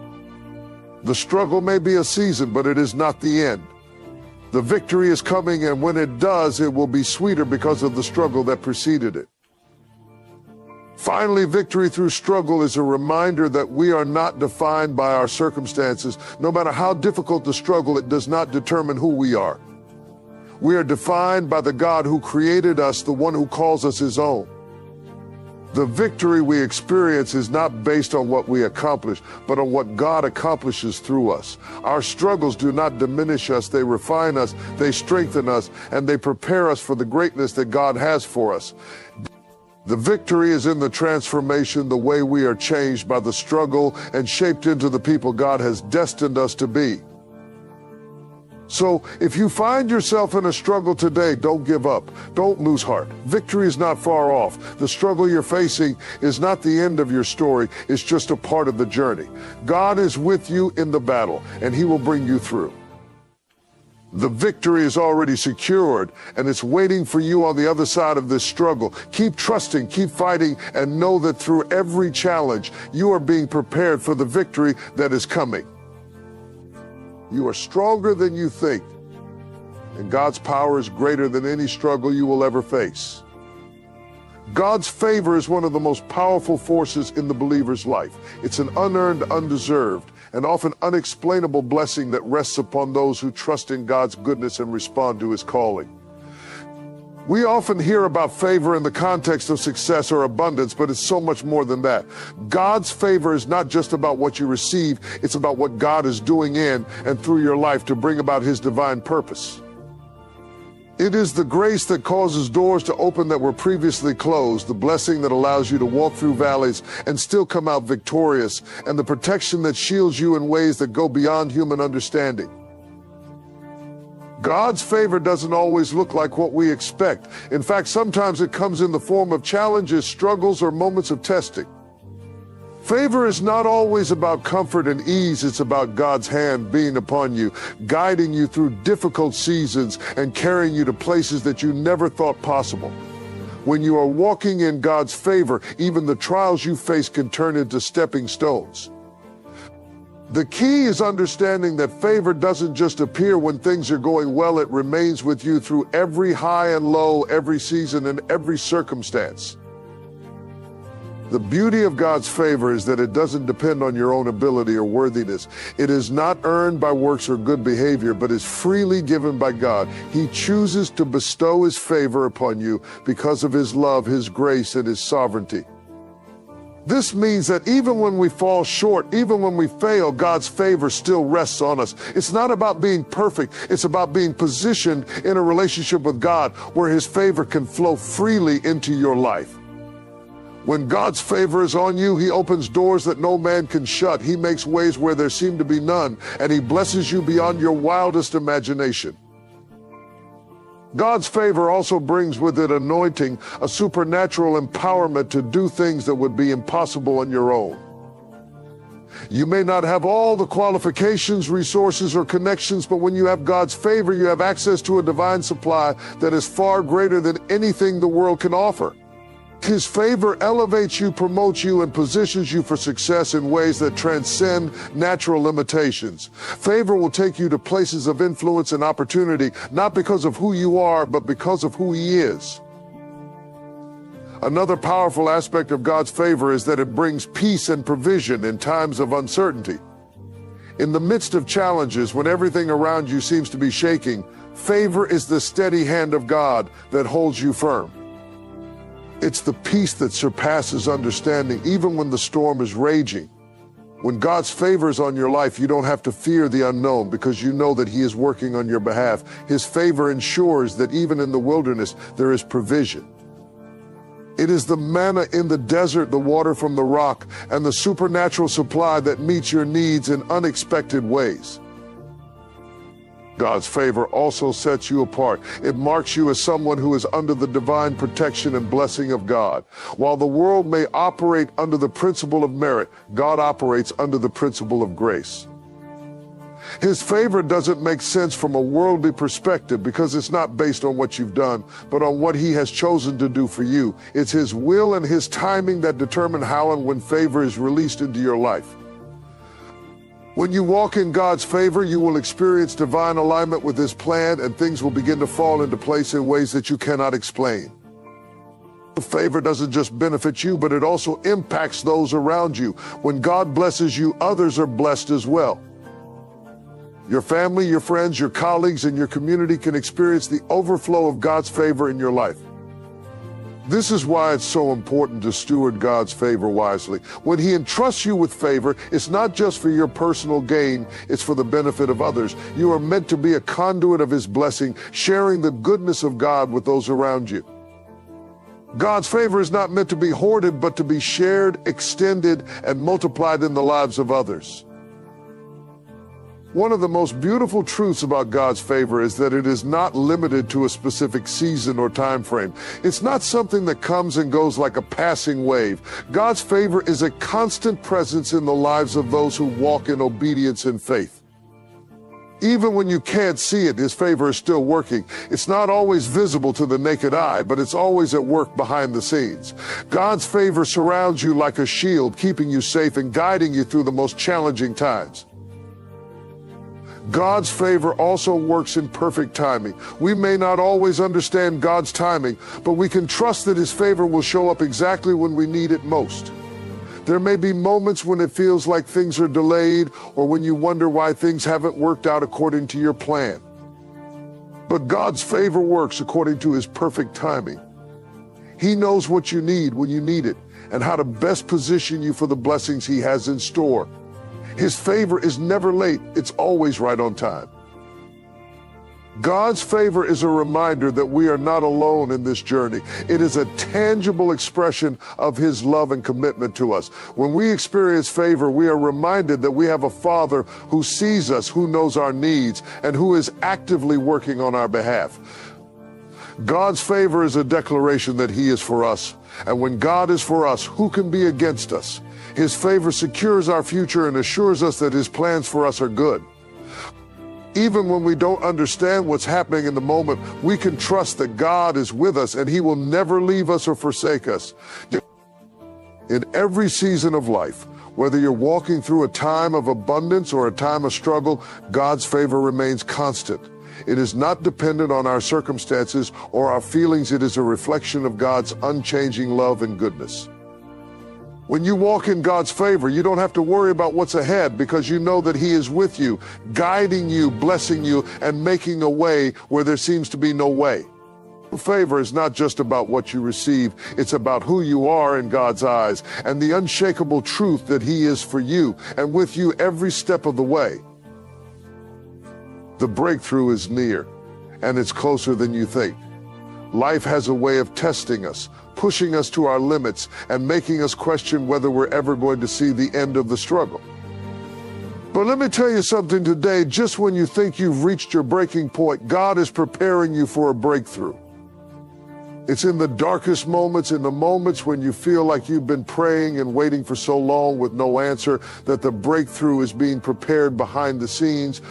The struggle may be a season, but it is not the end. The victory is coming, and when it does, it will be sweeter because of the struggle that preceded it. Finally, victory through struggle is a reminder that we are not defined by our circumstances. No matter how difficult the struggle, it does not determine who we are. We are defined by the God who created us, the one who calls us His own. The victory we experience is not based on what we accomplish, but on what God accomplishes through us. Our struggles do not diminish us, they refine us, they strengthen us, and they prepare us for the greatness that God has for us. The victory is in the transformation, the way we are changed by the struggle and shaped into the people God has destined us to be. So if you find yourself in a struggle today, don't give up. Don't lose heart. Victory is not far off. The struggle you're facing is not the end of your story. It's just a part of the journey. God is with you in the battle, and He will bring you through. The victory is already secured, and it's waiting for you on the other side of this struggle. Keep trusting, keep fighting, and know that through every challenge, you are being prepared for the victory that is coming. You are stronger than you think, and God's power is greater than any struggle you will ever face. God's favor is one of the most powerful forces in the believer's life. It's an unearned, undeserved, and often unexplainable blessing that rests upon those who trust in God's goodness and respond to his calling. We often hear about favor in the context of success or abundance, but it's so much more than that. God's favor is not just about what you receive, it's about what God is doing in and through your life to bring about his divine purpose. It is the grace that causes doors to open that were previously closed, the blessing that allows you to walk through valleys and still come out victorious, and the protection that shields you in ways that go beyond human understanding. God's favor doesn't always look like what we expect. In fact, sometimes it comes in the form of challenges, struggles, or moments of testing. Favor is not always about comfort and ease. It's about God's hand being upon you, guiding you through difficult seasons and carrying you to places that you never thought possible. When you are walking in God's favor, even the trials you face can turn into stepping stones. The key is understanding that favor doesn't just appear when things are going well. It remains with you through every high and low, every season, and every circumstance. The beauty of God's favor is that it doesn't depend on your own ability or worthiness. It is not earned by works or good behavior, but is freely given by God. He chooses to bestow his favor upon you because of his love, his grace, and his sovereignty. This means that even when we fall short, even when we fail, God's favor still rests on us. It's not about being perfect. It's about being positioned in a relationship with God where his favor can flow freely into your life. When God's favor is on you, he opens doors that no man can shut. He makes ways where there seem to be none, and he blesses you beyond your wildest imagination. God's favor also brings with it anointing, a supernatural empowerment to do things that would be impossible on your own. You may not have all the qualifications, resources, or connections, but when you have God's favor, you have access to a divine supply that is far greater than anything the world can offer. His favor elevates you, promotes you, and positions you for success in ways that transcend natural limitations. Favor will take you to places of influence and opportunity, not because of who you are, but because of who he is. Another powerful aspect of God's favor is that it brings peace and provision in times of uncertainty. In the midst of challenges, when everything around you seems to be shaking, favor is the steady hand of God that holds you firm. It's the peace that surpasses understanding, even when the storm is raging. When God's favor is on your life, you don't have to fear the unknown because you know that he is working on your behalf. His favor ensures that even in the wilderness, there is provision. It is the manna in the desert, the water from the rock, and the supernatural supply that meets your needs in unexpected ways. God's favor also sets you apart. It marks you as someone who is under the divine protection and blessing of God. While the world may operate under the principle of merit, God operates under the principle of grace. His favor doesn't make sense from a worldly perspective because it's not based on what you've done, but on what he has chosen to do for you. It's his will and his timing that determine how and when favor is released into your life. When you walk in God's favor, you will experience divine alignment with his plan, and things will begin to fall into place in ways that you cannot explain. The favor doesn't just benefit you, but it also impacts those around you. When God blesses you, others are blessed as well. Your family, your friends, your colleagues, and your community can experience the overflow of God's favor in your life. This is why it's so important to steward God's favor wisely. When he entrusts you with favor, it's not just for your personal gain, it's for the benefit of others. You are meant to be a conduit of his blessing, sharing the goodness of God with those around you. God's favor is not meant to be hoarded, but to be shared, extended, and multiplied in the lives of others. One of the most beautiful truths about God's favor is that it is not limited to a specific season or time frame. It's not something that comes and goes like a passing wave. God's favor is a constant presence in the lives of those who walk in obedience and faith. Even when you can't see it, his favor is still working. It's not always visible to the naked eye, but it's always at work behind the scenes. God's favor surrounds you like a shield, keeping you safe and guiding you through the most challenging times. God's favor also works in perfect timing. We may not always understand God's timing, but we can trust that his favor will show up exactly when we need it most. There may be moments when it feels like things are delayed or when you wonder why things haven't worked out according to your plan. But God's favor works according to his perfect timing. He knows what you need when you need it and how to best position you for the blessings he has in store. His favor is never late, it's always right on time. God's favor is a reminder that we are not alone in this journey. It is a tangible expression of his love and commitment to us. When we experience favor, we are reminded that we have a Father who sees us, who knows our needs, and who is actively working on our behalf. God's favor is a declaration that he is for us. And when God is for us, who can be against us? His favor secures our future and assures us that his plans for us are good. Even when we don't understand what's happening in the moment, we can trust that God is with us and he will never leave us or forsake us. In every season of life, whether you're walking through a time of abundance or a time of struggle, God's favor remains constant. It is not dependent on our circumstances or our feelings. It is a reflection of God's unchanging love and goodness. When you walk in God's favor, you don't have to worry about what's ahead because you know that he is with you, guiding you, blessing you, and making a way where there seems to be no way. Favor is not just about what you receive, it's about who you are in God's eyes and the unshakable truth that he is for you and with you every step of the way. The breakthrough is near, and it's closer than you think. Life has a way of testing us, pushing us to our limits, and making us question whether we're ever going to see the end of the struggle. But let me tell you something today, just when you think you've reached your breaking point, God is preparing you for a breakthrough. It's in the darkest moments, in the moments when you feel like you've been praying and waiting for so long with no answer, that the breakthrough is being prepared behind the scenes.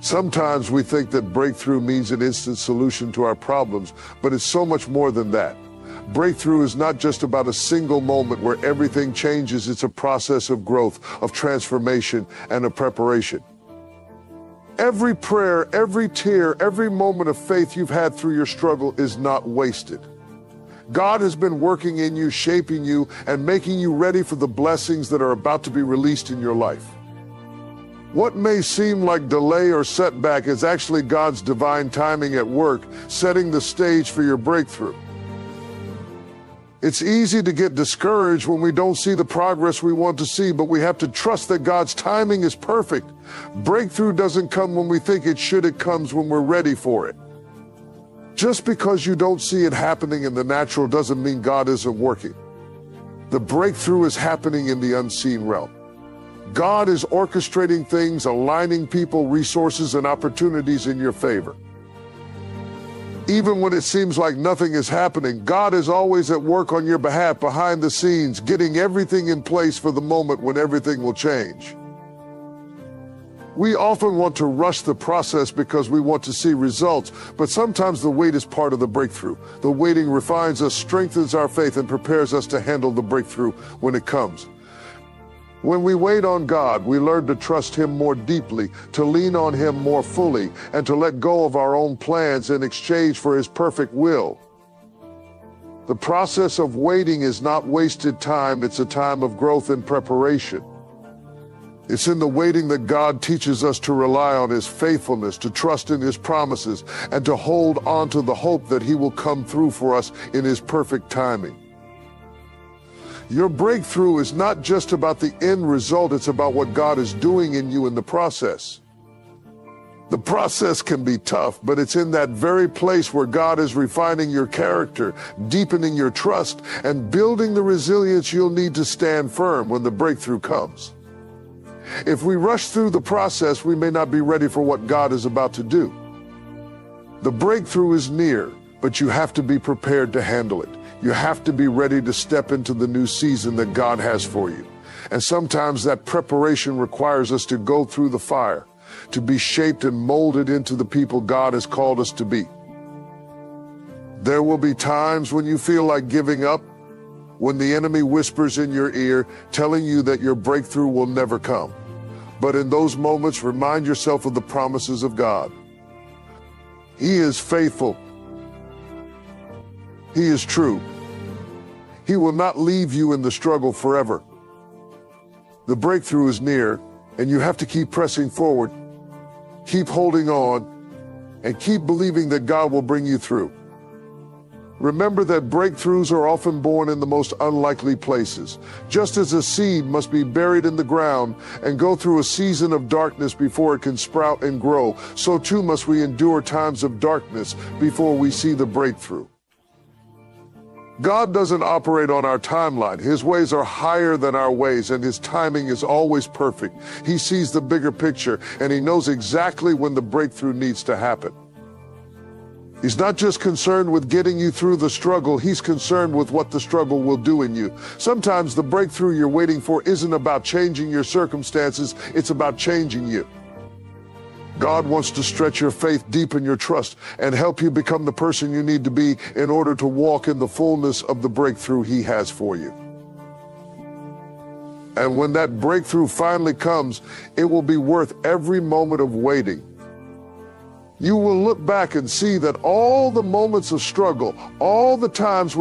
Sometimes we think that breakthrough means an instant solution to our problems, but it's so much more than that. Breakthrough is not just about a single moment where everything changes. It's a process of growth, of transformation, and of preparation. Every prayer, every tear, every moment of faith you've had through your struggle is not wasted. God has been working in you, shaping you, and making you ready for the blessings that are about to be released in your life. What may seem like delay or setback is actually God's divine timing at work, setting the stage for your breakthrough. It's easy to get discouraged when we don't see the progress we want to see, but we have to trust that God's timing is perfect. Breakthrough doesn't come when we think it should, it comes when we're ready for it. Just because you don't see it happening in the natural doesn't mean God isn't working. The breakthrough is happening in the unseen realm. God is orchestrating things, aligning people, resources, and opportunities in your favor. Even when it seems like nothing is happening, God is always at work on your behalf behind the scenes, getting everything in place for the moment when everything will change. We often want to rush the process because we want to see results, but sometimes the wait is part of the breakthrough. The waiting refines us, strengthens our faith, and prepares us to handle the breakthrough when it comes. When we wait on God, we learn to trust him more deeply, to lean on him more fully, and to let go of our own plans in exchange for his perfect will. The process of waiting is not wasted time, it's a time of growth and preparation. It's in the waiting that God teaches us to rely on his faithfulness, to trust in his promises, and to hold on to the hope that he will come through for us in his perfect timing. Your breakthrough is not just about the end result, it's about what God is doing in you in the process. The process can be tough, but it's in that very place where God is refining your character, deepening your trust, and building the resilience you'll need to stand firm when the breakthrough comes. If we rush through the process, we may not be ready for what God is about to do. The breakthrough is near, but you have to be prepared to handle it. You have to be ready to step into the new season that God has for you. And sometimes that preparation requires us to go through the fire, to be shaped and molded into the people God has called us to be. There will be times when you feel like giving up, when the enemy whispers in your ear, telling you that your breakthrough will never come. But in those moments, remind yourself of the promises of God. He is faithful. He is true. He will not leave you in the struggle forever. The breakthrough is near, and you have to keep pressing forward, keep holding on, and keep believing that God will bring you through. Remember that breakthroughs are often born in the most unlikely places. Just as a seed must be buried in the ground and go through a season of darkness before it can sprout and grow, so too must we endure times of darkness before we see the breakthrough. God doesn't operate on our timeline. His ways are higher than our ways, and his timing is always perfect. He sees the bigger picture, and he knows exactly when the breakthrough needs to happen. He's not just concerned with getting you through the struggle, he's concerned with what the struggle will do in you. Sometimes the breakthrough you're waiting for isn't about changing your circumstances, it's about changing you. God wants to stretch your faith, deepen your trust, and help you become the person you need to be in order to walk in the fullness of the breakthrough he has for you. And when that breakthrough finally comes, it will be worth every moment of waiting. You will look back and see that all the moments of struggle, all the times